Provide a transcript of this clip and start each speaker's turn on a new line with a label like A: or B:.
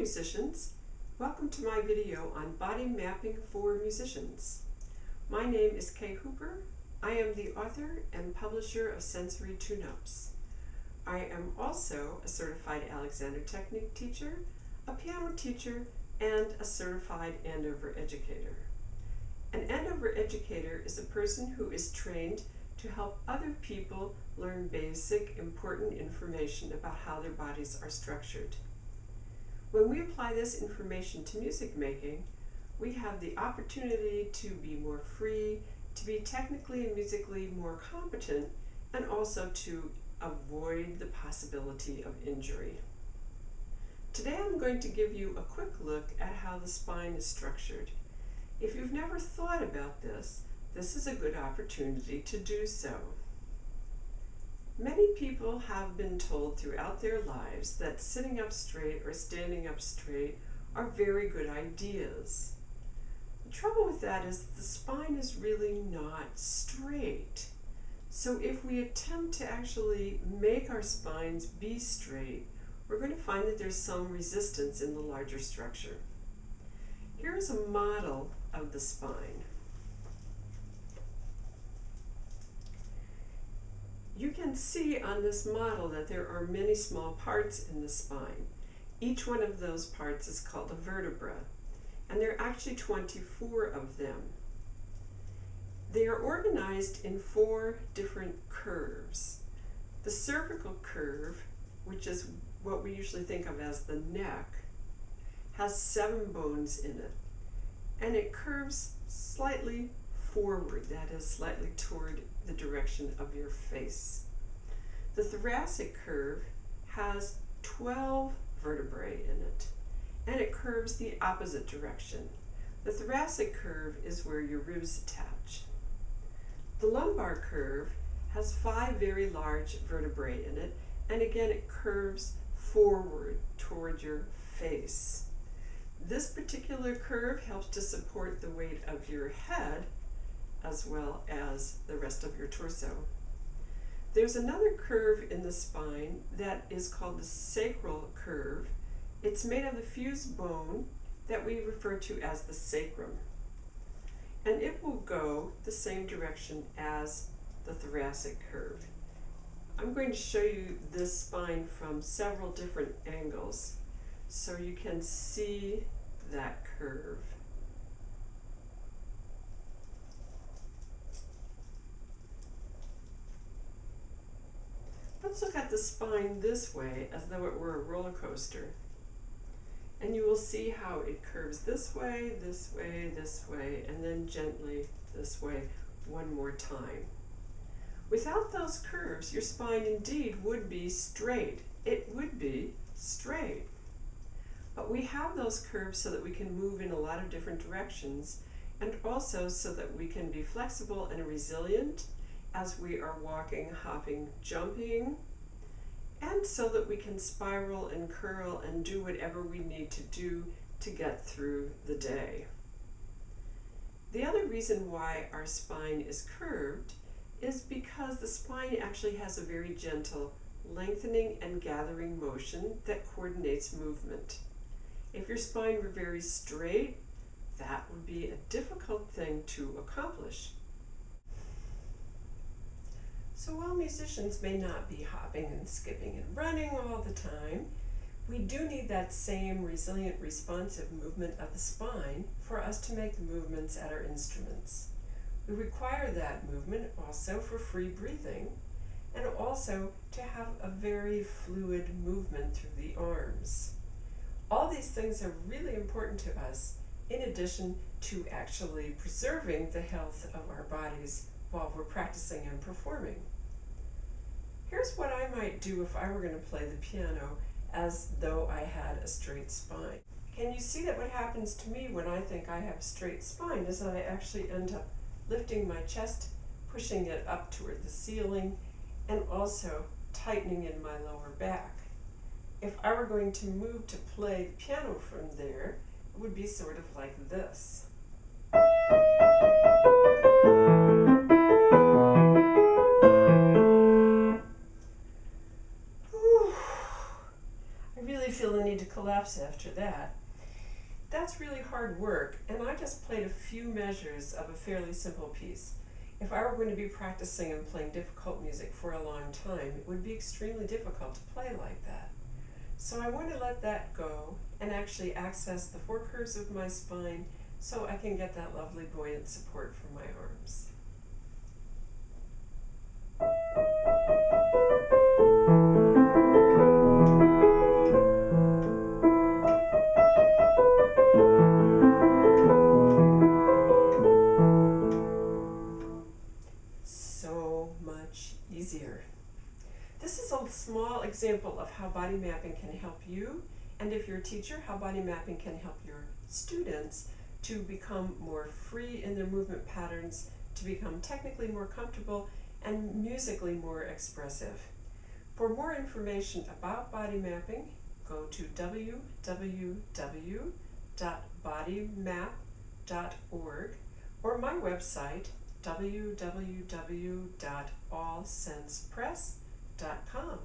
A: musicians, welcome to my video on body mapping for musicians. My name is Kay Hooper. I am the author and publisher of Sensory Tune-Ups. I am also a certified Alexander Technique teacher, a piano teacher, and a certified Andover educator. An Andover educator is a person who is trained to help other people learn basic, important information about how their bodies are structured. When we apply this information to music making, we have the opportunity to be more free, to be technically and musically more competent, and also to avoid the possibility of injury. Today I'm going to give you a quick look at how the spine is structured. If you've never thought about this, this is a good opportunity to do so. Many people have been told throughout their lives that sitting up straight or standing up straight are very good ideas. The trouble with that is the spine is really not straight. So if we attempt to actually make our spines be straight, we're going to find that there's some resistance in the larger structure. Here's a model of the spine. You can see on this model that there are many small parts in the spine. Each one of those parts is called a vertebra, and there are actually 24 of them. They are organized in 4 different curves. The cervical curve, which is what we usually think of as the neck, has 7 bones in it, and it curves slightly forward, that is, slightly toward the direction of your face. The thoracic curve has 12 vertebrae in it, and it curves the opposite direction. The thoracic curve is where your ribs attach. The lumbar curve has 5 very large vertebrae in it, and again it curves forward toward your face. This particular curve helps to support the weight of your head as well as the rest of your torso. There's another curve in the spine that is called the Sacral Curve. It's made of the fused bone that we refer to as the sacrum. And it will go the same direction as the thoracic curve. I'm going to show you this spine from several different angles so you can see that curve. Let's look at the spine this way as though it were a roller coaster. And you will see how it curves this way, this way, this way, and then gently this way one more time. Without those curves, your spine indeed would be straight. It would be straight. But we have those curves so that we can move in a lot of different directions, and also so that we can be flexible and resilient as we are walking, hopping, jumping, and so that we can spiral and curl and do whatever we need to do to get through the day. The other reason why our spine is curved is because the spine actually has a very gentle lengthening and gathering motion that coordinates movement. If your spine were very straight, that would be a difficult thing to accomplish. So while musicians may not be hopping and skipping and running all the time, we do need that same resilient, responsive movement of the spine for us to make the movements at our instruments. We require that movement also for free breathing, and also to have a very fluid movement through the arms. All these things are really important to us, in addition to actually preserving the health of our bodies while we're practicing and performing. Here's what I might do if I were going to play the piano as though I had a straight spine. Can you see that what happens to me when I think I have a straight spine is that I actually end up lifting my chest, pushing it up toward the ceiling, and also tightening in my lower back. If I were going to move to play the piano from there, it would be sort of like this. feel the need to collapse after that. That's really hard work, and I just played a few measures of a fairly simple piece. If I were going to be practicing and playing difficult music for a long time, it would be extremely difficult to play like that. So I want to let that go and actually access the 4 curves of my spine so I can get that lovely buoyant support from my arms. So much easier. This is a small example of how body mapping can help you, and if you're a teacher, how body mapping can help your students to become more free in their movement patterns, to become technically more comfortable and musically more expressive. For more information about body mapping, go to www.bodymap.org or my website, www.allsensepress.com.